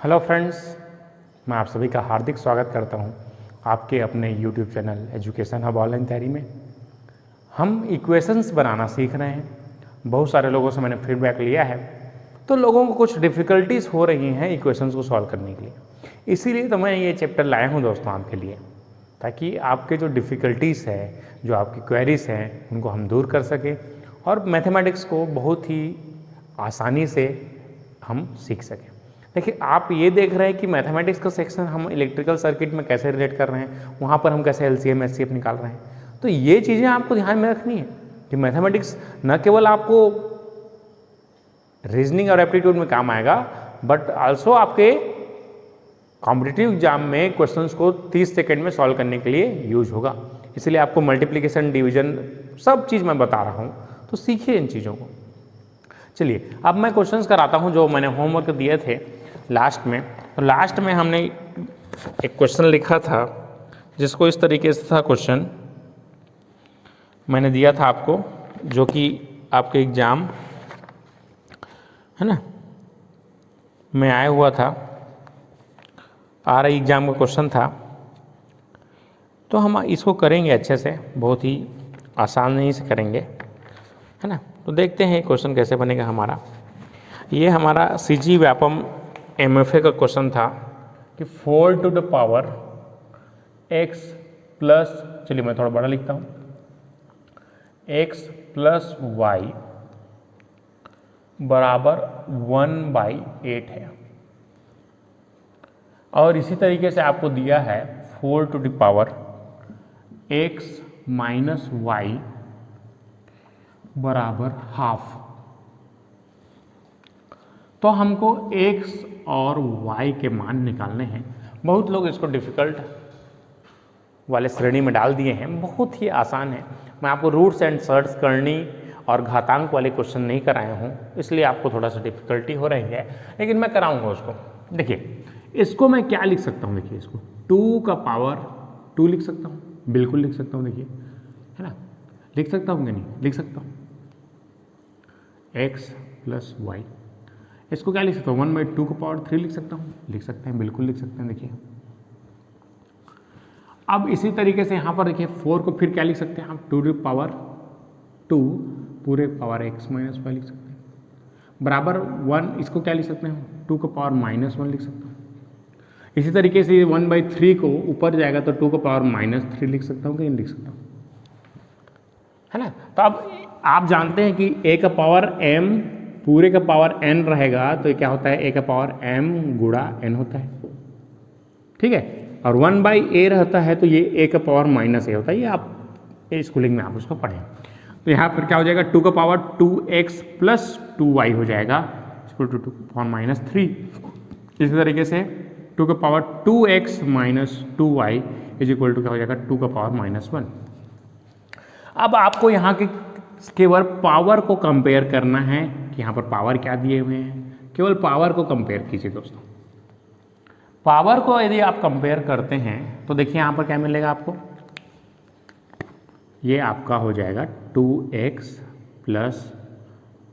Hello friends, मैं आप सभी का हार्दिक स्वागत करता हूं आपके अपने YouTube channel education hub online तैयारी में। हम इक्वेशंस बनाना सीख रहे हैं। बहुत सारे लोगों से मैंने फीडबैक लिया है, तो लोगों को कुछ डिफ़िकल्टीज़ हो रही हैं इक्वेशंस को सॉल्व करने के लिए। इसीलिए तो मैं ये चैप्टर लाया हूँ दोस्तों आपके लिए, ताकि आपके जो डिफ़िकल्टीज़ है, जो आपकी क्वेरीज़ हैं, उनको हम दूर कर सकें और मैथमेटिक्स को बहुत ही आसानी से हम सीख सकें। देखिए, आप ये देख रहे हैं कि मैथमेटिक्स का सेक्शन हम इलेक्ट्रिकल सर्किट में कैसे रिलेट कर रहे हैं, वहाँ पर हम कैसे एलसीएम एचसीएफ निकाल रहे हैं। तो ये चीज़ें आपको ध्यान में रखनी है कि मैथमेटिक्स न केवल आपको रीजनिंग और एप्टीट्यूड में काम आएगा, बट आल्सो आपके कॉम्पिटिटिव एग्जाम में क्वेश्चंस को 30 सेकंड में सॉल्व करने के लिए यूज होगा। इसलिए आपको मल्टीप्लिकेशन, डिवीजन, सब चीज़ मैं बता रहा हूँ, तो सीखिए इन चीज़ों को। चलिए, अब मैं क्वेश्चंस कराता हूँ जो मैंने होमवर्क दिए थे लास्ट में। तो लास्ट में हमने एक क्वेश्चन लिखा था, जिसको इस तरीके से था क्वेश्चन मैंने दिया था आपको, जो कि आपके एग्ज़ाम है ना में आया हुआ था, RI एग्ज़ाम का क्वेश्चन था। तो हम इसको करेंगे अच्छे से, बहुत ही आसानी से करेंगे, है ना। तो देखते हैं क्वेश्चन कैसे बनेगा हमारा। ये हमारा CG व्यापम MFA का क्वेश्चन था कि 4 to the power x plus, चलिए मैं थोड़ा बड़ा लिखता हूँ, x प्लस y बराबर 1/8 है। और इसी तरीके से आपको दिया है 4 to the power x minus y बराबर हाफ। तो हमको x और y के मान निकालने हैं। बहुत लोग इसको डिफ़िकल्ट वाले श्रेणी में डाल दिए हैं, बहुत ही आसान है। मैं आपको रूट्स एंड सर्ट्स करनी और घातांक वाले क्वेश्चन नहीं कराया हूँ, इसलिए आपको थोड़ा सा डिफ़िकल्टी हो रही है, लेकिन मैं कराऊंगा उसको। देखिए, इसको मैं क्या लिख सकता हूँ, देखिए इसको 2 का पावर 2 लिख सकता हूँ, बिल्कुल लिख सकता हूँ, देखिए है ना। लिख सकता हूँ कि नहीं, लिख सकता हूँ। x प्लस वाई, इसको क्या लिख सकता हूँ, 1/2 का पावर 3 लिख सकता हूँ, लिख सकते हैं, बिल्कुल लिख सकते हैं। देखिए, अब इसी तरीके से यहाँ पर देखिए 4 को फिर क्या लिख सकते हैं आप, 2 टू पावर 2 पूरे पावर x माइनस वाई लिख सकते हैं, बराबर 1। इसको क्या लिख सकते हैं, 2 का पावर -1 लिख सकता हूँ। इसी तरीके से 1/3 को ऊपर जाएगा तो 2 का पावर -3 लिख सकता हूँ कि नहीं लिख सकता हूँ, है ना। तो अब आप जानते हैं कि a का पावर m पूरे का पावर n रहेगा, तो ये क्या होता है, a का पावर m गुणा n होता है, ठीक है। और 1/a रहता है, तो ये a का पावर -a होता है। ये आप स्कूलिंग में आप उसको पढ़ें। तो यहाँ पर क्या हो जाएगा, 2 का पावर 2x प्लस 2y हो जाएगा, इक्वल टू 2 का पावर -3। इसी तरीके से 2 का power 2x minus 2y is equal to क्या हो जाएगा, 2 का पावर -1। अब आपको यहाँ के केवल पावर को कंपेयर करना है कि यहाँ पर पावर क्या दिए हुए हैं, केवल पावर को कंपेयर कीजिए दोस्तों। पावर को यदि आप कंपेयर करते हैं तो देखिए यहाँ पर क्या मिलेगा आपको, ये आपका हो जाएगा 2x plus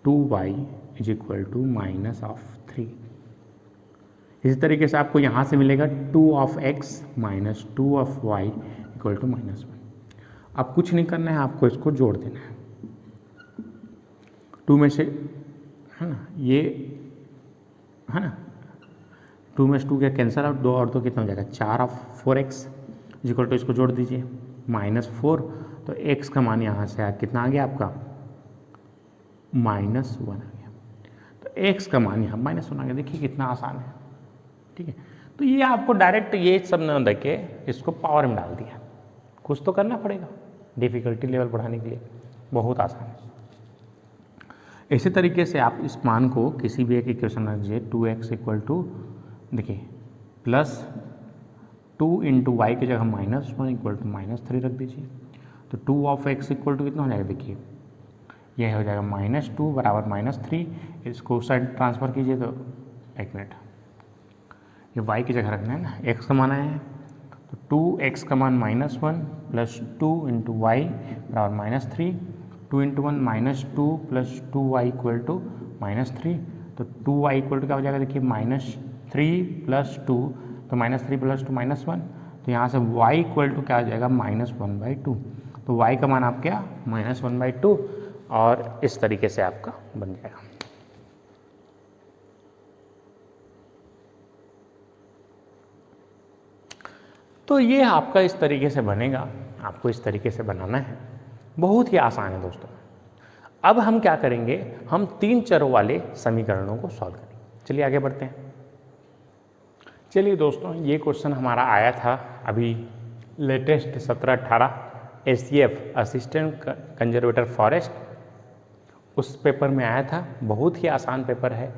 2y is equal to -3। इसी तरीके से आपको यहाँ से मिलेगा 2x minus 2y equal to -1। अब कुछ नहीं करना है, आपको इसको जोड़ देना है। 2 में से, है ना, ये है ना, 2 में से 2 क्या कैंसिल आउट, 2 और 2 कितना हो जाएगा, 4 ऑफ 4x इक्वल टू, इसको जोड़ दीजिए -4। तो x का मान यहाँ से कितना आ गया आपका, -1 आ गया। तो x का मान यहाँ -1 आ गया। देखिए कितना आसान है, ठीक है। तो ये आपको डायरेक्ट ये सब न देके इसको पावर में डाल दिया, कुछ तो करना पड़ेगा डिफ़िकल्टी लेवल बढ़ाने के लिए, बहुत आसान है। इसी तरीके से आप इस मान को किसी भी एक इक्वेशन में रखिए, 2x इक्वल टू, देखिए प्लस 2 इंटू वाई की जगह -1 इक्वल टू -3 रख दीजिए। तो 2 ऑफ x इक्वल टू कितना हो जाएगा, देखिए यह हो जाएगा -2 बराबर -3। इसको साइड ट्रांसफ़र कीजिए, तो एक मिनट, ये y की जगह रखना है ना, x का मान आया है, तो 2x का मान -1 प्लस 2 इंटू वाई बराबर -3। 2 into 1 -2 plus 2y equal to -3। तो 2y इक्वल टू क्या हो जाएगा, देखिए 3+2, तो -3 + 2 -1, तो यहाँ से y इक्वल टू क्या आ जाएगा -1/2, तो y का मान आप क्या -1/2, और इस तरीके से आपका बन जाएगा। तो ये आपका इस तरीके से बनेगा, आपको इस तरीके से बनाना है, बहुत ही आसान है दोस्तों। अब हम क्या करेंगे, हम 3 चरों वाले समीकरणों को सॉल्व करेंगे। चलिए आगे बढ़ते हैं। चलिए दोस्तों, ये क्वेश्चन हमारा आया था अभी latest 17-18 ACF assistant conservator forest, उस पेपर में आया था। बहुत ही आसान पेपर है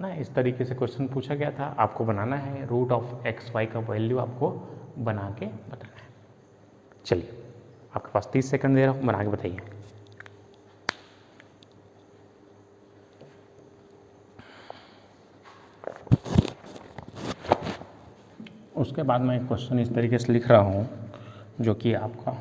ना। इस तरीके से क्वेश्चन पूछा गया था, आपको बनाना है, √(x, y) का वैल्यू आपको बना के बताना है। चलिए आपके पास 30 सेकंड दे रहा हूँ, बना के बताइए। उसके बाद मैं एक क्वेश्चन इस तरीके से लिख रहा हूँ जो कि आपका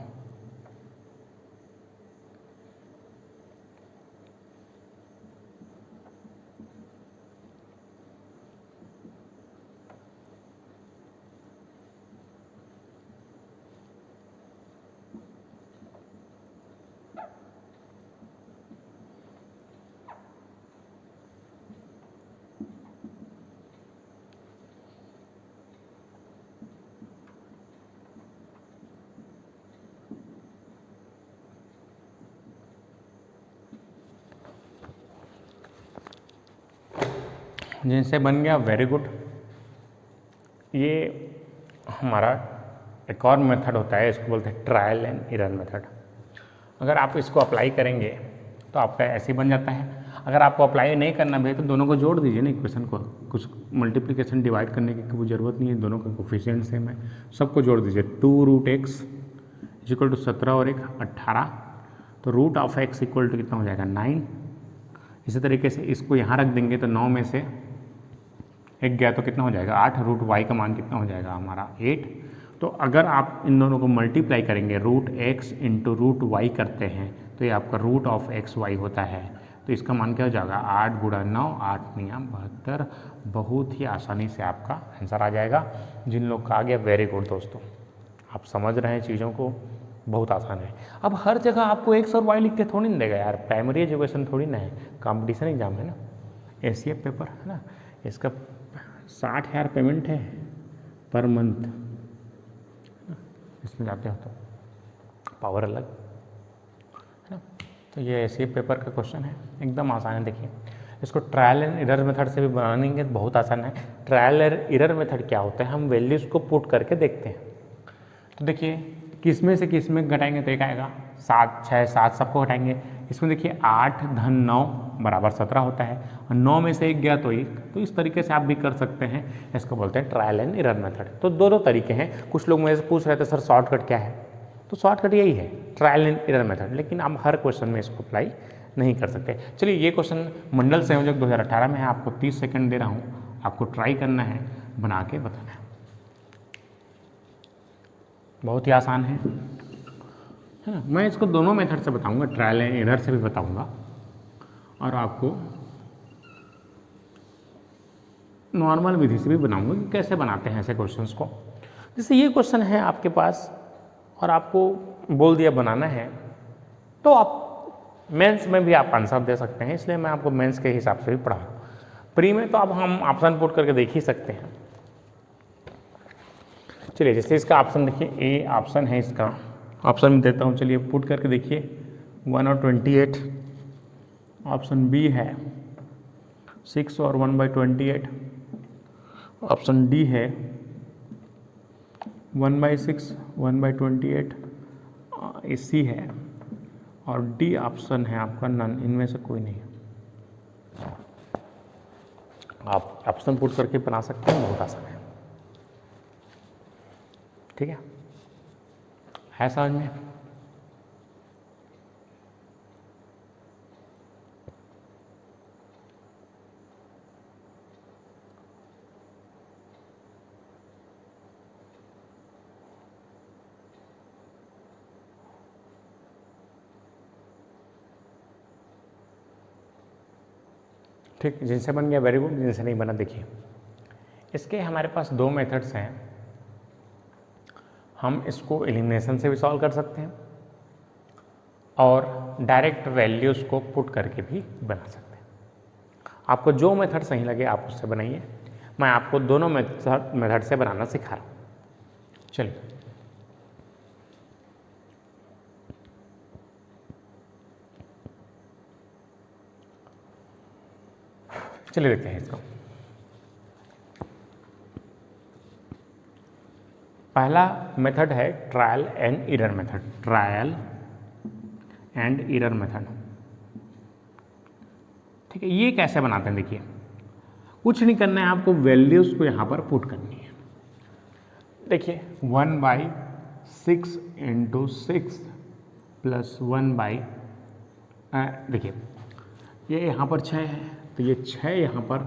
जिनसे बन गया, वेरी गुड। ये हमारा एक और मेथड होता है, इसको बोलते हैं ट्रायल एंड एरर मेथड। अगर आप इसको अप्लाई करेंगे तो आपका ऐसे ही बन जाता है। अगर आपको अप्लाई नहीं करना भी है तो दोनों को जोड़ दीजिए ना इक्वेशन को, कुछ मल्टीप्लिकेशन डिवाइड करने की कोई ज़रूरत नहीं है, दोनों का कोफिशिएंट सेम है, सबको जोड़ दीजिए। 2√x = 17 और 1 18, तो √(x) इक्वल टू कितना हो जाएगा 9। इसी तरीके से इसको यहाँ रख देंगे तो 9 में से 1 गया तो कितना हो जाएगा 8, √y का मान कितना हो जाएगा हमारा 8। तो अगर आप इन दोनों को मल्टीप्लाई करेंगे, √x × √y करते हैं तो ये आपका √(x, y) होता है। तो इसका मान क्या हो जाएगा 8 × 9, 8 × 72। बहुत ही आसानी से आपका आंसर आ जाएगा। जिन लोग का आ गया, वेरी गुड दोस्तों, आप समझ रहे हैं चीज़ों को, बहुत आसान है। अब हर जगह आपको x और y लिख के थोड़ी नहीं देगा यार, प्राइमरी एजुकेशन थोड़ी ना है, कंपटीशन एग्जाम है ना, ACF पेपर है ना। इसका 60,000 पेमेंट है पर मंथ, इसमें जाते हो तो पावर अलग है ना। तो ये ACF पेपर का क्वेश्चन है, एकदम आसान है। देखिए इसको ट्रायल एंड एरर मेथड से भी बनाएंगे तो बहुत आसान है। ट्रायल एंड एरर मेथड क्या होता है, हम वैल्यूज़ को पुट करके देखते हैं। तो देखिए किस में से किस में घटाएंगे तो एक आएगा 7, 6, 7 सबको घटाएंगे। इसमें देखिए 8 × 9 = 17 होता है, और 9 में से 1 गया तो 1। तो इस तरीके से आप भी कर सकते हैं, इसको बोलते हैं ट्रायल एंड एरर मेथड। तो दो तरीके हैं। कुछ लोग मेरे से पूछ रहे थे सर शॉर्टकट क्या है, तो शॉर्टकट यही है, ट्रायल एंड एरर मेथड, लेकिन आप हर क्वेश्चन में इसको अप्लाई नहीं कर सकते। चलिए ये क्वेश्चन मंडल संयोजक 2018 में है, आपको 30 सेकंड दे रहा हूँ, आपको ट्राई करना है, बना के बताना है। बहुत ही आसान है ना। मैं इसको दोनों मेथड से बताऊंगा, ट्रायल एंड एरर से भी बताऊंगा, और आपको नॉर्मल विधि से भी बनाऊंगा कि कैसे बनाते हैं ऐसे क्वेश्चंस को। जैसे ये क्वेश्चन है आपके पास और आपको बोल दिया बनाना है, तो आप मेंस में भी आप आंसर दे सकते हैं, इसलिए मैं आपको मेंस के हिसाब से भी पढ़ा रहा हूँ। प्री में तो अब हम ऑप्शन पुट करके देख ही सकते हैं। चलिए जैसे इसका ऑप्शन देखिए, ए ऑप्शन है, इसका ऑप्शन में देता हूँ, चलिए पुट करके देखिए 1 और 28। ऑप्शन बी है 6 और 1/28। ऑप्शन डी है 1/6, 1/28। ए सी है, और डी ऑप्शन है आपका नन, इनमें से कोई नहीं। आप ऑप्शन पुट करके बना सकते हैं, बहुत आसान है। ठीक है समझ में। ठीक, जिनसे बन गया वेरी गुड, जिनसे नहीं बना देखिए इसके हमारे पास दो मेथड्स हैं। हम इसको एलिमिनेशन से भी सॉल्व कर सकते हैं और डायरेक्ट वैल्यूज़ को पुट करके भी बना सकते हैं। आपको जो मेथड सही लगे आप उससे बनाइए। मैं आपको दोनों मेथड से बनाना सिखा रहा हूँ। चलिए देखते हैं इसको। पहला मेथड है trial and error method. Trial and error method, ठीक है। ये कैसे बनाते हैं देखिए, कुछ नहीं करना है आपको, वैल्यूज को यहां पर पुट करनी है। देखिए 1/6 × 6 प्लस 1/, देखिए ये यहाँ पर 6 है तो ये 6 यहाँ पर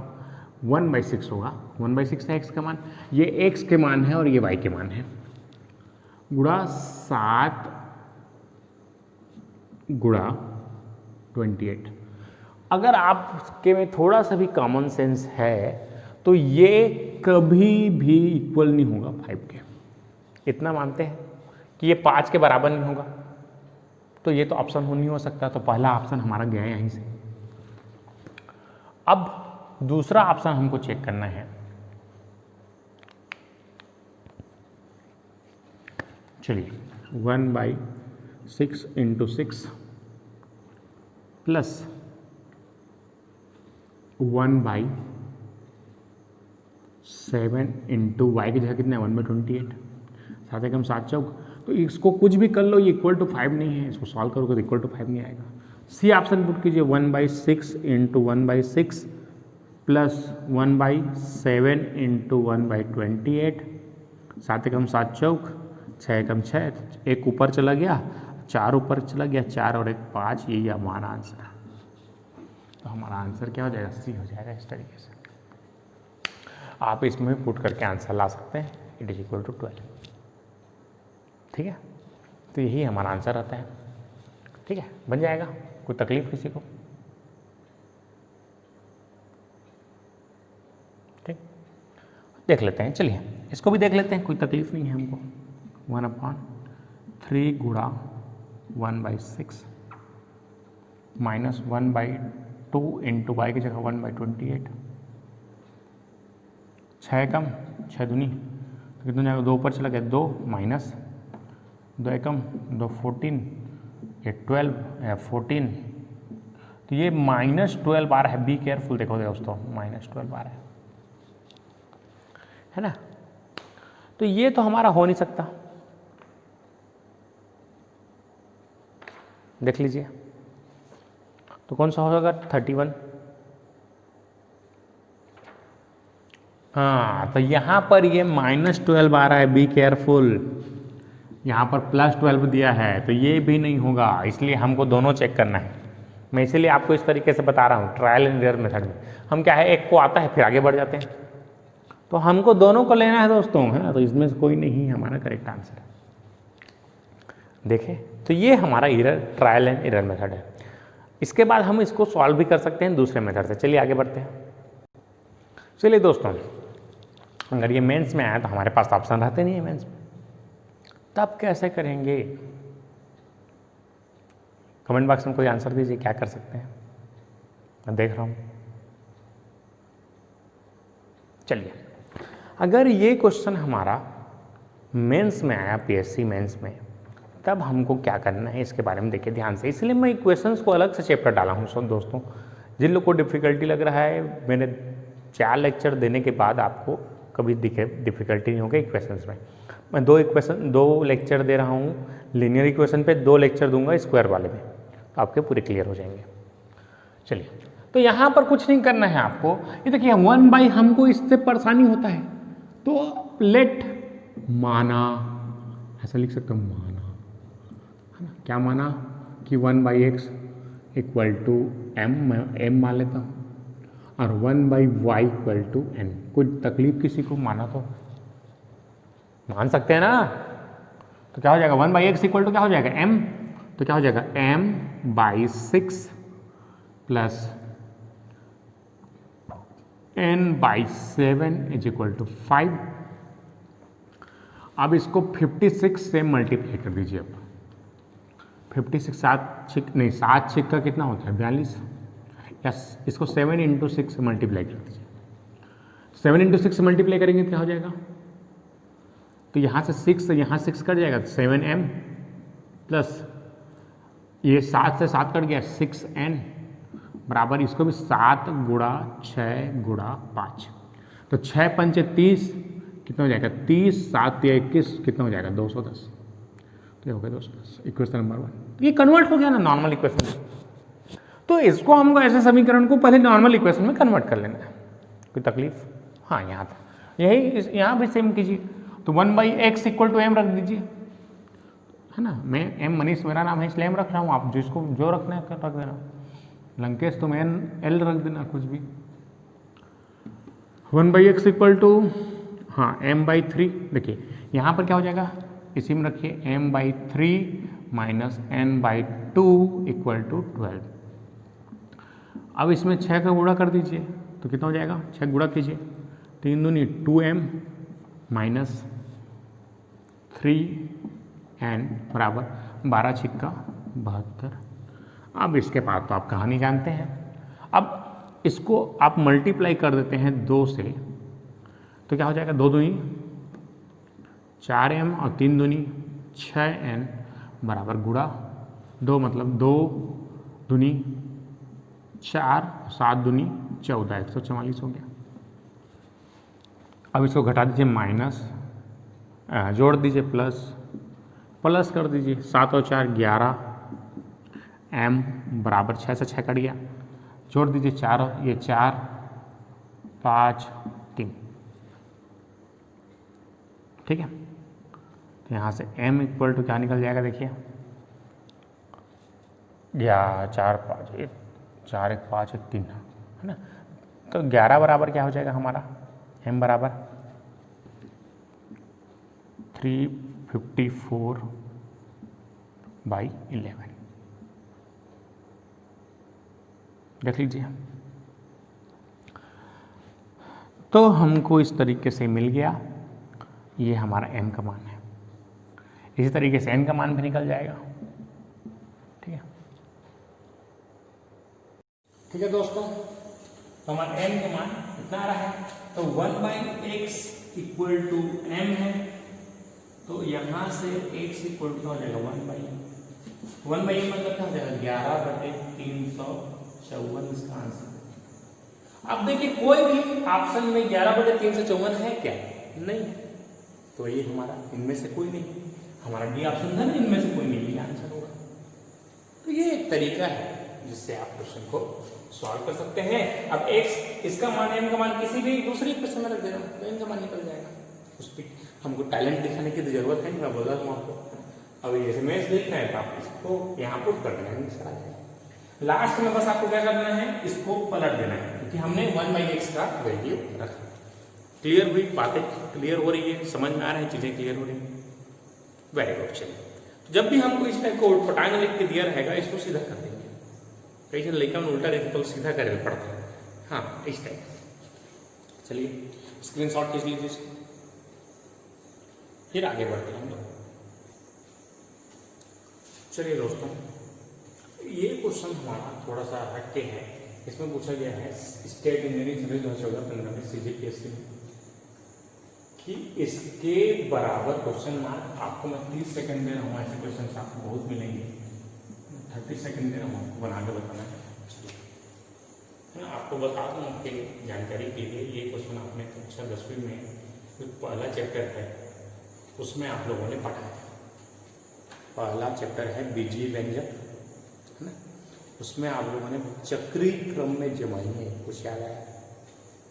1/6 होगा। 1/6 है x का मान, ये x के मान है और ये y के मान है, गुणा 7 गुणा 28। अगर आपके में थोड़ा सा भी कॉमन सेंस है तो ये कभी भी इक्वल नहीं होगा 5 के। इतना मानते हैं कि ये 5 के बराबर नहीं होगा, तो ये तो ऑप्शन हो नहीं हो सकता, तो पहला ऑप्शन हमारा गया यहीं से। अब दूसरा ऑप्शन हमको चेक करना है। चलिए 1/6 × 6 प्लस 1/7 × y की जगह कितना है 1/28, 7 एकम 7 चौक। तो इसको कुछ भी कर लो, ये इक्वल टू 5 नहीं है, इसको सॉल्व करोगे तो इक्वल टू 5 नहीं आएगा। सी ऑप्शन पुट कीजिए 1/6 × 1/6 प्लस 1/7 × 1/28, 7 एकम 7 चौक, 6 एकम 6, एक ऊपर चला गया, 4 ऊपर चला गया, 4 और 1 5, यही हमारा आंसर है। तो हमारा आंसर क्या हो जाएगा, सी हो जाएगा। इस तरीके से आप इसमें पुट करके आंसर ला सकते हैं, इट इज इक्वल टू 12, ठीक है। तो यही हमारा आंसर रहता है, ठीक है, बन जाएगा। कोई तकलीफ किसी को? ठीक, देख लेते हैं, चलिए इसको भी देख लेते हैं, कोई तकलीफ नहीं है हमको। 1/3 गुणा 1/6 माइनस 1/2 × y की जगह 1/28, 6 कम 6 दूनी, तो कितना जाएगा, 2 ऊपर चला गया, 2 माइनस 2 एकम 2 14, ये 12 14, तो ये -12 आ रहा है। बी केयरफुल, देखो दोस्तों -12 आ रहा है ना। तो ये तो हमारा हो नहीं सकता, देख लीजिए। तो कौन सा होगा 31? हाँ, तो यहाँ पर ये -12 आ रहा है, बी केयरफुल। यहाँ पर +12 दिया है, तो ये भी नहीं होगा, इसलिए हमको दोनों चेक करना है। मैं इसीलिए आपको इस तरीके से बता रहा हूँ, ट्रायल एंड एरर मेथड में हम क्या है, एक को आता है फिर आगे बढ़ जाते हैं। तो हमको दोनों को लेना है दोस्तों, है ना। तो इसमें से कोई नहीं हमारा करेक्ट आंसर है। देखें, तो ये हमारा ट्रायल एंड एरर मेथड है। इसके बाद हम इसको सॉल्व भी कर सकते हैं दूसरे मेथड से। चलिए आगे बढ़ते हैं। चलिए दोस्तों, अगर ये मेंस में आया तो हमारे पास ऑप्शन रहते नहीं है मेंस में, तब कैसे करेंगे? कमेंट बॉक्स में कोई आंसर दीजिए, क्या कर सकते हैं, मैं देख रहा हूँ। चलिए, अगर ये क्वेश्चन हमारा मेंस में आया, पीएससी मेंस में, तब हमको क्या करना है इसके बारे में देखिए ध्यान से। इसलिए मैं इक्वेशंस को अलग से चैप्टर डाला हूँ। सब दोस्तों, जिन लोग को डिफ़िकल्टी लग रहा है, मैंने 4 लेक्चर देने के बाद आपको कभी डिफ़िकल्टी नहीं होगी इक्वेशंस में। मैं 2 लेक्चर दे रहा हूँ लीनियर इक्वेशन पे, 2 लेक्चर दूंगा स्क्वायर वाले में, तो आपके पूरे क्लियर हो जाएंगे। चलिए, तो यहाँ पर कुछ नहीं करना है आपको। ये देखिए 1/, हमको इससे परेशानी होता है, तो लेट माना, ऐसा लिख सकते हो, माना, है ना। क्या माना कि 1/x इक्वल टू m, मैं m मान लेता हूँ, और 1/y इक्वल टू n। कोई तकलीफ किसी को? माना तो मान सकते हैं ना। तो क्या हो जाएगा, 1/x इक्वल टू क्या हो जाएगा, m, तो क्या हो जाएगा m/6 plus n/7 is equal to 5। अब इसको 56 से मल्टीप्लाई कर दीजिए। अब 56 7 6 का कितना होता है 42। यस, इसको 7 × 6 से मल्टीप्लाई कर दीजिए। 7 × 6 से मल्टीप्लाई करेंगे क्या हो जाएगा, तो यहाँ से 6 यहाँ 6 कट जाएगा, 7m प्लस ये 7 से 7 कट गया 6n बराबर इसको भी 7 × 6 × 5, तो 6 पंचे 30 कितना हो जाएगा 30, 7 या 21 कितना हो जाएगा 210। तो ये हो गया 210 इक्वेशन नंबर 1। ये कन्वर्ट हो गया ना नॉर्मल इक्वेशन में। तो इसको हमको ऐसे समीकरण को पहले नॉर्मल इक्वेशन में कन्वर्ट कर लेना है, कोई तकलीफ। हाँ यहाँ था, यही यहाँ भी सेम कीजिए। तो 1/x = m रख दीजिए, है ना। मैं m मनीष मेरा नाम है इसलिए m रख रहा हूँ, आप जिसको जो रखना है रख देना। लंकेश तो मैं l रख देना कुछ भी। 1/x = हाँ m/3। देखिए यहाँ पर क्या हो जाएगा, इसी में रखिए m/3 - n/2 = 12। अब इसमें 6 का गुणा कर दीजिए तो कितना हो जाएगा, 6 गुणा कीजिए, 3 दूनी 2m - 3n बराबर 12 × 72। अब इसके बाद तो आप कहानी जानते हैं। अब इसको आप मल्टीप्लाई कर देते हैं 2 से, तो क्या हो जाएगा, 2 दूनी 4m और 3 दूनी 6n बराबर गुणा 2, मतलब 2 दूनी 4, 7 दूनी 14, 144 हो गया। अब इसको घटा दीजिए माइनस, जोड़ दीजिए प्लस कर दीजिए, 7 और 4 11, m बराबर 6 से 6 कट गया, जोड़ दीजिए 4, ये 4 5 3, ठीक है। तो यहाँ से m = क्या निकल जाएगा, देखिए 4 5 1 4 1 5 1 3, है ना। तो 11 बराबर क्या हो जाएगा हमारा, m बराबर 354/11। देख लीजिए, तो हमको इस तरीके से मिल गया, ये हमारा m का मान है। इसी तरीके से n का मान भी निकल जाएगा, ठीक है। ठीक है दोस्तों, तो हमारा m का मान कितना आ रहा है, तो 1/x = m है, तो यहाँ से x = क्या हो जाएगा 1/m मतलब क्या हो जाएगा 11/354 इसका आंसर। अब देखिए कोई भी ऑप्शन में 11/354 है क्या, नहीं, तो ये हमारा इनमें से कोई नहीं, हमारा डी ऑप्शन था ना, इनमें से कोई नहीं, ये आंसर होगा। तो ये एक तरीका है जिससे आप क्वेश्चन को सॉल्व कर सकते हैं। अब x इसका मान m का मान किसी भी दूसरी क्वेश्चन में रख देना तो m का मान निकल जाएगा। उस पर हमको टैलेंट दिखाने की तो जरूरत है नहीं, मैं बोल रहा हूँ आपको। अब ये मैच देखना है तो आप इसको यहाँ पुट कर देना है, लास्ट में बस आपको क्या करना है, इसको पलट देना है, क्योंकि हमने 1/x का वैल्यू रखा। क्लियर हुई बातें, क्लियर हो रही है, समझ में आ रही है, चीजें क्लियर हो रही है, वेरी गुड। चलिए, तो जब भी हमको इस टाइप को उटपटांग लिख के दिया रहेगा इसको सीधा कर देंगे। कई जन लड़का में उल्टा रहता तो सीधा करके पड़ता है, हाँ इस टाइप। चलिए स्क्रीनशॉट खींच लीजिए इसको, फिर आगे बढ़ते हैं हम लोग। चलिए दोस्तों, ये क्वेश्चन हमारा थोड़ा सा हटके है। इसमें पूछा गया है स्टेट इंजीनियरिंग सर्विस 2014-15 में CGPSC में कि इसके बराबर क्वेश्चन मार्क, आपको मैं 30 सेकंड दे रहा हूँ, ऐसे क्वेश्चन आपको बहुत मिलेंगे। 30 सेकंड दे रहा हूँ, आपको बना के बताना है। मैं आपको बता दूँ आपके जानकारी के लिए, ये क्वेश्चन आपने कक्षा 10वीं में जो पहला चैप्टर है उसमें आप लोगों ने पढ़ा है। पहला चैप्टर है बीजीय व्यंजक, है ना, उसमें आप लोगों ने चक्रीय क्रम में जमाई है। कुछ याद आया,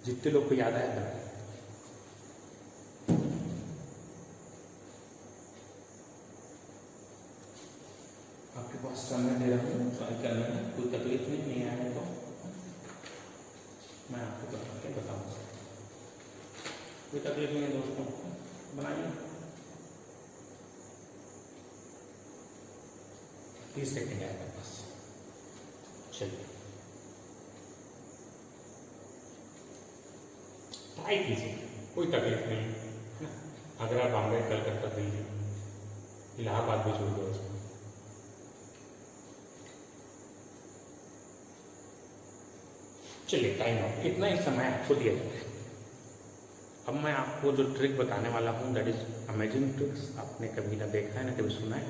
जितने लोग को याद आया था? आपके पास समय दे रहा हूँ, ट्राई करना है, कोई तकलीफ नहीं आया तो मैं आपको बता के बताऊँगा। कोई तकलीफ नहीं है दोस्तों, बनाइए। 30 सेकेंड है आपके पास। चलिए ट्राई कीजिए, कोई तकलीफ नहीं है ना। आगरा, बॉम्बे, कलकत्ता, दिल्ली, इलाहाबाद भी जोड़ दो इसमें। चलिए टाइम अप, कितना ही समय आपको दिया जाए। अब मैं आपको जो ट्रिक बताने वाला हूँ दैट इज अमेजिंग ट्रिक्स। आपने कभी ना देखा है ना कभी सुना है।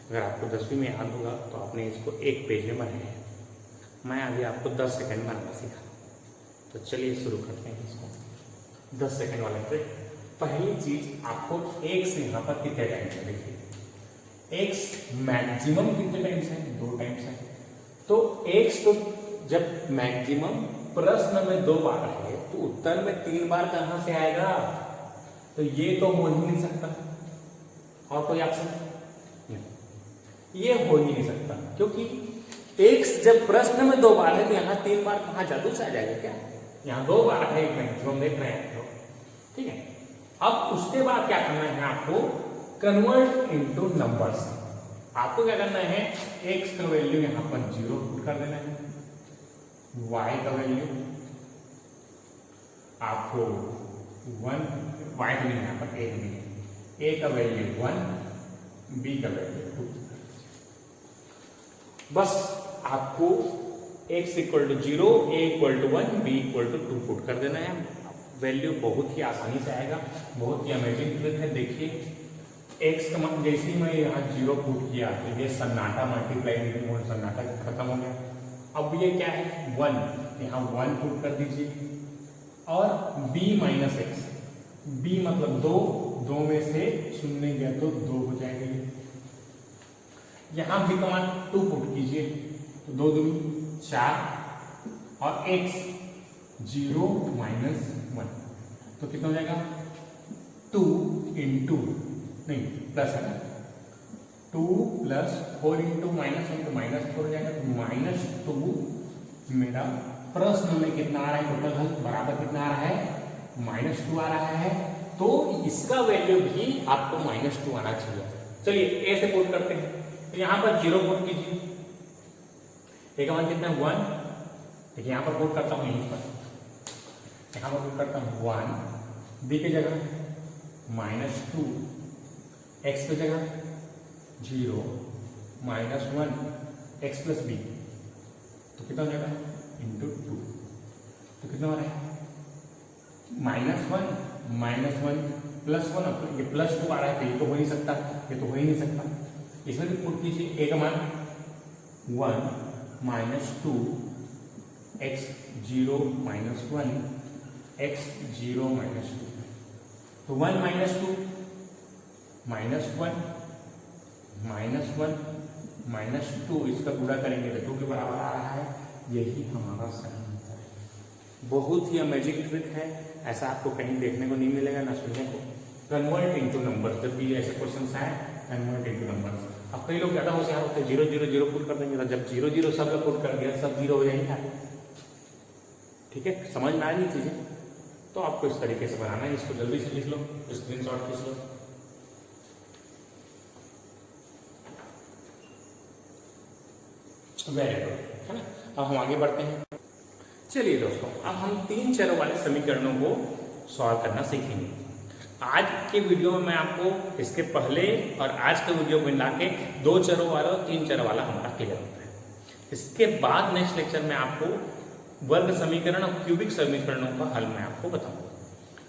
अगर आपको 10वीं में याद होगा तो आपने इसको एक पेज में बनाया है। मैं अभी आपको 10 सेकंड में बनाना सिखा। तो चलिए शुरू करते हैं इसको। 10 सेकंड वाला ट्रिक। पहली चीज आपको एक्स यहाँ पर कितने टाइम्स है देखिए। एक्स मैक्सिमम कितने टाइम्स है? 2 टाइम्स है। तो एक्स तो जब मैक्सिमम प्रश्न में 2 बार है तो उत्तर में 3 बार कहां से आएगा? तो ये तो हो ही नहीं सकता। और कोई ऑप्शन नहीं, ये हो ही नहीं सकता क्योंकि एक्स जब प्रश्न में 2 बार है तो यहाँ 3 बार कहां जादू से आ जाएगा क्या? यहाँ 2 बार है, एक मैक्सिमम देख रहे हैं तो ठीक है। अब उसके बाद क्या करना है आपको? Convert into numbers. आपको क्या करना है? एक्स का वैल्यू यहाँ पर 0 पुट कर देना है, y का वैल्यू आपको 1, y का यहाँ पर एक भी है, a का वैल्यू 1, b का वैल्यू 2। बस आपको x equal to 0, a equal to 1, b equal to 2 put कर देना है। वैल्यू बहुत ही आसानी से आएगा, बहुत ही अमेजिंग ट्रिक है। देखिए x का मान जैसे ही मैं यहाँ 0 पुट किया तो ये सन्नाटा मल्टीप्लाई सन्नाटा खत्म हो गया। अब ये क्या है? 1, यहाँ 1 पुट कर दीजिए और b माइनस एक्स, b मतलब 2, 2 में से 0 गया तो 2 हो जाएगा। यहाँ b का मान 2 पुट कीजिए तो 2 दूनी 4 और x 0 माइनस 1 तो कितना हो जाएगा? 2 इंटू नहीं प्लस है ना, 2 प्लस 4 इंटू माइनस 1 तो माइनस 4 हो जाएगा। तो -2 मेरा प्रश्न में कितना आ रहा है? टोटल हल बराबर कितना आ रहा है? -2 आ रहा है। तो इसका वैल्यू भी आपको -2 आना चाहिए। चलिए ए से पुट करते हैं। तो यहाँ पर 0 पुट कीजिए, ए का मान कितना है? 1। देखिए यहाँ पर पुट करता हूँ, यहीं पर यहाँ पर पुट करता हूँ 1, बी की जगह -2, एक्स की जगह 0 -1 एक्स प्लस बी तो कितना हो जाएगा? इंटू 2 तो कितना हो रहा है? -1 प्लस 1। अब ये +2 आ रहा है तो ये तो हो नहीं सकता, ये तो हो ही नहीं सकता। इसमें भी पुट कीजिए, ए का मान 1 -2 एक्स 0 -1 एक्स 0 -2 तो 1 -2 -1 -2 इसका गुणा करेंगे तो 2 के बराबर आ रहा है। यही हमारा सही आंसर है। बहुत ही अमेजिंग ट्रिक है, ऐसा आपको कहीं देखने को नहीं मिलेगा ना सुनने को। कन्वर्ट इनटू नंबर, जब भी ऐसे क्वेश्चन आए कन्वर्ट इनटू नंबर। अब कई लोग ज्यादा होशियार होते हैं, 0 0 0 पुट कर देंगे, तो जब 0 0 सब पुट कर दिया सब 0 हो जाएंगे। ठीक है, समझ में आ रही चीजें? तो आपको इस तरीके से बनाना है। इसको जल्दी से लिख लो, स्क्रीनशॉट खींच लो। वेरी गुड, है ना। अब हम आगे बढ़ते हैं। चलिए दोस्तों, अब हम 3 चरों वाले समीकरणों को सॉल्व करना सीखेंगे। आज के वीडियो में मैं आपको इसके पहले और आज के वीडियो में मिला के 2 चरों वाला और 3 चरों वाला हमारा क्लियर होता है। इसके बाद नेक्स्ट लेक्चर में आपको वर्ग समीकरण और क्यूबिक समीकरणों का हल मैं आपको बताऊंगा।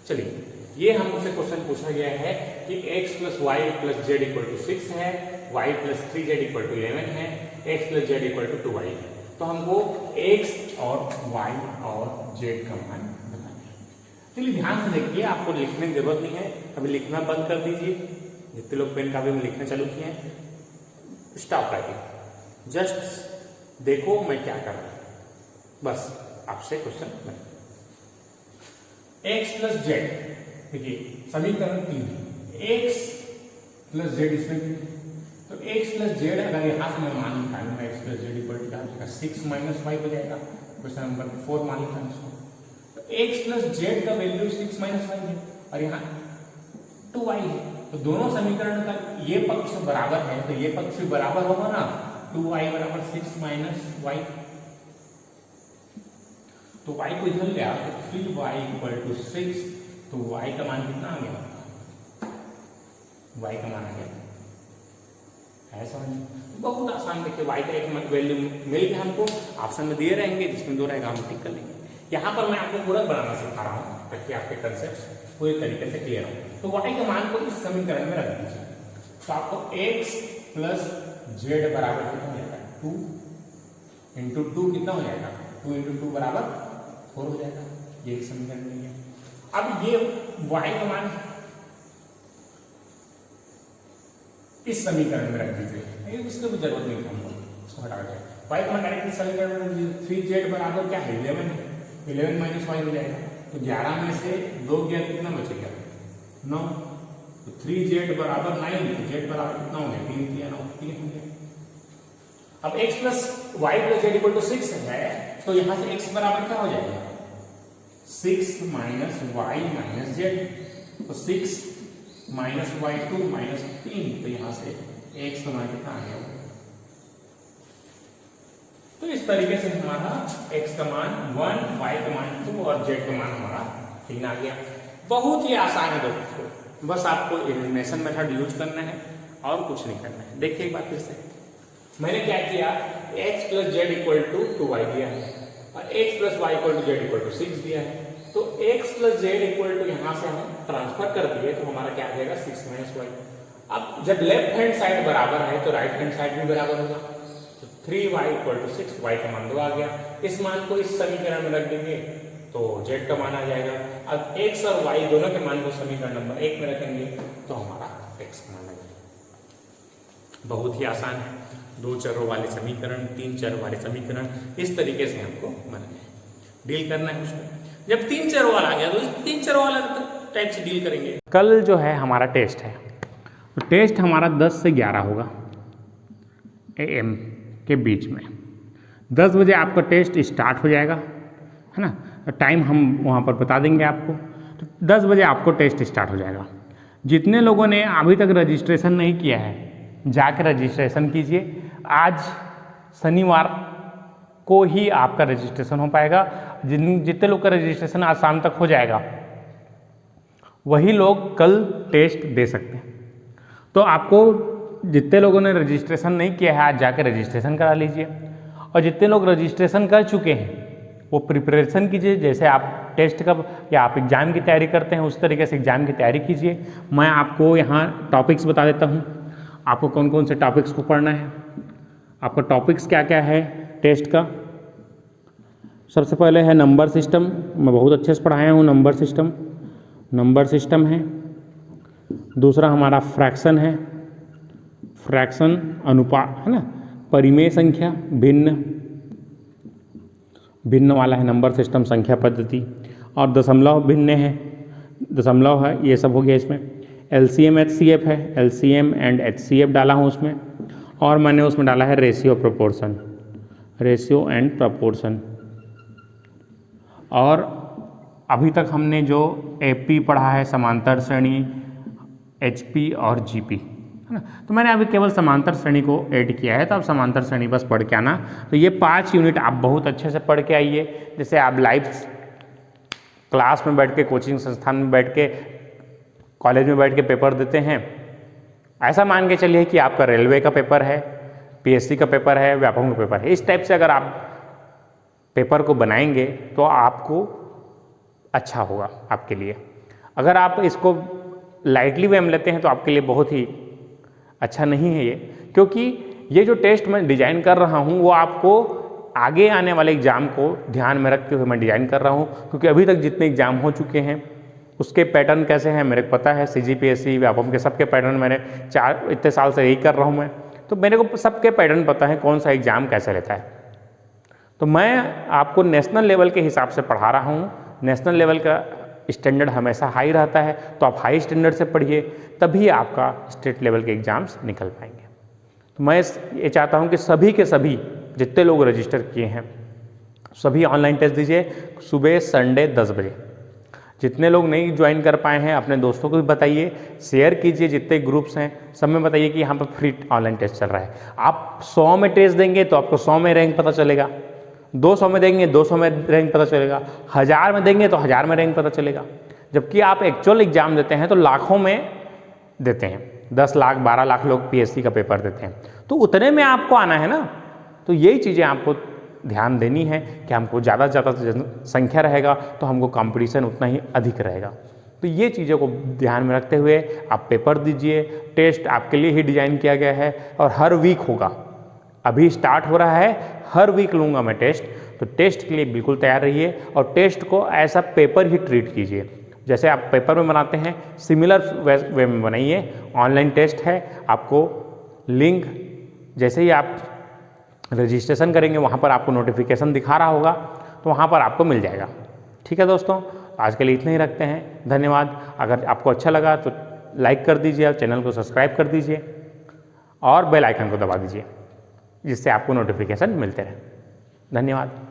चलिए, ये हमसे क्वेश्चन पूछा गया है कि x + y + z = 6 है, y + 3z = 11 है, x + z = 2y है। तो हमको x और y और z का मान बताना है। चलिए ध्यान से देखिए, आपको लिखने की जरूरत नहीं है, अभी लिखना बंद कर दीजिए। जितने लोग पेन कागज में लिखना चालू किए हैं, स्टॉप राइटिंग, जस्ट देखो मैं क्या कर रहा हूं। बस आपसे क्वेश्चन नहीं। x + z, देखिए समीकरण 3, x + z इसमें तो x + z अगर यहाँ से मैं मान निकालूंगा x + z = 6 - y हो जाएगा। क्वेश्चन नंबर 4 मान लेता हूँ इसको। तो x + z का वैल्यू 6 - y है और यहाँ 2y है। तो दोनों समीकरण का ये पक्ष बराबर है तो ये पक्ष भी बराबर होगा ना। 2y = 6 - y, तो y को इधर ले आओ तो 3y = 6 तो y का मान कितना आ गया, y का मान आ गया ऐसा। बहुत आसान, देखिए y का एक वैल्यू मिल गया हमको, ऑप्शन में दिए रहेंगे, जिसमें 2 रहेगा हम टिक कर लेंगे। यहाँ पर मैं आपको गुणक बनाना सिखा रहा हूँ ताकि आपके कंसेप्ट पूरे तरीके से क्लियर हो। तो y के मान को इस समीकरण में रख दीजिए, तो आपको x प्लस जेड बराबर कितना हो जाएगा, 2 इंटू 2 कितना हो जाएगा, 2 इंटू 2 बराबर 4 हो जाएगा। ये एक समीकरण नहीं है। अब ये y का मान इस समीकरण में रख दीजिए, इसकी भी जरूरत नहीं हमको, इसको हटा दें। y का मान डायरेक्ट इस समीकरण में रख दीजिए। 3z बराबर क्या है, 11 है, 11 माइनस y हो जाएगा। तो 11 में से 2 गया कितना बचेगा, 9। तो 3z बराबर 9, तो z बराबर कितना हो गया, 3 किया 9, 3 हो गया। अब x plus y plus z equal to 6 है, तो यहाँ से x बराबर क्या हो जाएगा, 6 माइनस वाई माइनस जेड। तो 6 माइनस वाई 2 माइनस 3, तो यहाँ से x का मान कितना आ गया। तो इस तरीके से हमारा x का मान 1, y का मान 2 और z का मान हमारा 3 आ गया। बहुत ही आसान है दोस्तों, बस आपको एलिमिनेशन मेथड यूज करना है और कुछ नहीं करना है। देखिए एक बात फिर से, मैंने क्या किया, x plus z equal to 2y दिया है और x plus y equal to z equal to 6 दिया है। तो x plus z equal to यहाँ से हम ट्रांसफर कर दिए, तो हमारा क्या आ जाएगा, 6 माइनस वाई। अब जब लेफ्ट हैंड साइड बराबर है तो राइट हैंड साइड भी बराबर होगा। तो 3y इक्वल टू 6, y का मान 2 आ गया। इस मान को इस समीकरण में रख देंगे तो z का मान आ जाएगा। अब x और y दोनों के मान को समीकरण नंबर 1 में रखेंगे तो हमारा x का मान आ जाएगा। बहुत ही आसान है, 2 चरों वाले समीकरण, 3 चर वाले समीकरण, इस तरीके से हमको डील करना है उसमें। जब 3 चरों वाला आ गया तो इस 3 चरों वाला टाइप से डील करेंगे। कल जो है हमारा टेस्ट है, तो टेस्ट हमारा 10 से 11 होगा AM के बीच में। 10 बजे आपका टेस्ट स्टार्ट हो जाएगा, है ना। टाइम हम वहाँ पर बता देंगे आपको। तो 10 बजे आपको टेस्ट स्टार्ट हो जाएगा। जितने लोगों ने अभी तक रजिस्ट्रेशन नहीं किया है, जाकर रजिस्ट्रेशन कीजिए। आज शनिवार को ही आपका रजिस्ट्रेशन हो पाएगा। जितने लोग का रजिस्ट्रेशन आज शाम तक हो जाएगा, वही लोग कल टेस्ट दे सकते हैं। तो आपको जितने लोगों ने रजिस्ट्रेशन नहीं किया है, आज जाकर रजिस्ट्रेशन करा लीजिए। और जितने लोग रजिस्ट्रेशन कर चुके हैं, वो प्रिपरेशन कीजिए। जैसे आप टेस्ट का या आप एग्ज़ाम की तैयारी करते हैं, उस तरीके से एग्ज़ाम की तैयारी कीजिए। मैं आपको यहाँ टॉपिक्स बता देता हूँ, आपको कौन कौन से टॉपिक्स को पढ़ना है, आपका टॉपिक्स क्या क्या है टेस्ट का। सबसे पहले है नंबर सिस्टम, मैं बहुत अच्छे से पढ़ाया हूँ। नंबर सिस्टम है। दूसरा हमारा फ्रैक्शन है, फ्रैक्शन अनुपात है ना, परिमेय संख्या, भिन्न वाला है नंबर सिस्टम, संख्या पद्धति। और दशमलव भिन्न है, दशमलव है, ये सब हो गया इसमें। LCM HCF है, LCM एंड HCF डाला हूँ उसमें। और मैंने उसमें डाला है रेशियो एंड प्रपोर्शन। और अभी तक हमने जो AP पढ़ा है, समांतर श्रेणी, HP और GP, है ना। तो मैंने अभी केवल समांतर श्रेणी को ऐड किया है, तो आप समांतर श्रेणी बस पढ़ के आना। तो ये 5 यूनिट आप बहुत अच्छे से पढ़ के आइए। जैसे आप लाइव क्लास में बैठ के, कोचिंग संस्थान में बैठ के, कॉलेज में बैठ के पेपर देते हैं, ऐसा मान के चलिए कि आपका रेलवे का पेपर है, PSC का पेपर है, व्यापम का पेपर है। इस टाइप से अगर आप पेपर को बनाएंगे तो आपको अच्छा होगा आपके लिए। अगर आप इसको लाइटली वे में लेते हैं तो आपके लिए बहुत ही अच्छा नहीं है ये, क्योंकि ये जो टेस्ट मैं डिज़ाइन कर रहा हूँ वो आपको आगे आने वाले एग्ज़ाम को ध्यान में रखते हुए मैं डिज़ाइन कर रहा हूँ। क्योंकि अभी तक जितने एग्ज़ाम हो चुके हैं उसके पैटर्न कैसे हैं मेरे को पता है। CGPSC, व्यापम के सबके पैटर्न मैंने इतने साल से यही कर रहा हूँ मैं, तो मेरे को सबके पैटर्न पता है कौन सा एग्ज़ाम कैसे लेता है। तो मैं आपको नेशनल लेवल के हिसाब से पढ़ा रहा हूँ। नेशनल लेवल का स्टैंडर्ड हमेशा हाई रहता है, तो आप हाई स्टैंडर्ड से पढ़िए, तभी आपका स्टेट लेवल के एग्ज़ाम्स निकल पाएंगे। तो मैं ये चाहता हूँ कि सभी के सभी जितने लोग रजिस्टर किए हैं सभी ऑनलाइन टेस्ट दीजिए सुबह संडे 10 बजे। जितने लोग नहीं ज्वाइन कर पाए हैं अपने दोस्तों को भी बताइए, शेयर कीजिए। जितने ग्रुप्स हैं सब में बताइए कि यहाँ पर फ्री ऑनलाइन टेस्ट चल रहा है। आप 100 में टेस्ट देंगे तो आपको 100 में रैंक पता चलेगा, 200 में देंगे 200 में रैंक पता चलेगा, 1000 में देंगे तो 1000 में रैंक पता चलेगा। जबकि आप एक्चुअल एग्जाम देते हैं तो लाखों में देते हैं, 10 लाख 12 लाख लोग पीएससी का पेपर देते हैं, तो उतने में आपको आना है ना। तो यही चीज़ें आपको ध्यान देनी है कि हमको ज़्यादा से ज़्यादा संख्या रहेगा तो हमको कंपटीशन उतना ही अधिक रहेगा। तो ये चीज़ों को ध्यान में रखते हुए आप पेपर दीजिए। टेस्ट आपके लिए ही डिज़ाइन किया गया है और हर वीक होगा, अभी स्टार्ट हो रहा है, हर वीक लूँगा मैं टेस्ट। तो टेस्ट के लिए बिल्कुल तैयार रहिए और टेस्ट को ऐसा पेपर ही ट्रीट कीजिए जैसे आप पेपर में बनाते हैं, सिमिलर वे में बनाइए। ऑनलाइन टेस्ट है, आपको लिंक जैसे ही आप रजिस्ट्रेशन करेंगे वहाँ पर आपको नोटिफिकेशन दिखा रहा होगा, तो वहाँ पर आपको मिल जाएगा। ठीक है दोस्तों, आज के लिए इतना ही रखते हैं, धन्यवाद। अगर आपको अच्छा लगा तो लाइक कर दीजिए और चैनल को सब्सक्राइब कर दीजिए और बेल आइकन को दबा दीजिए, जिससे आपको नोटिफिकेशन मिलते रहे। धन्यवाद।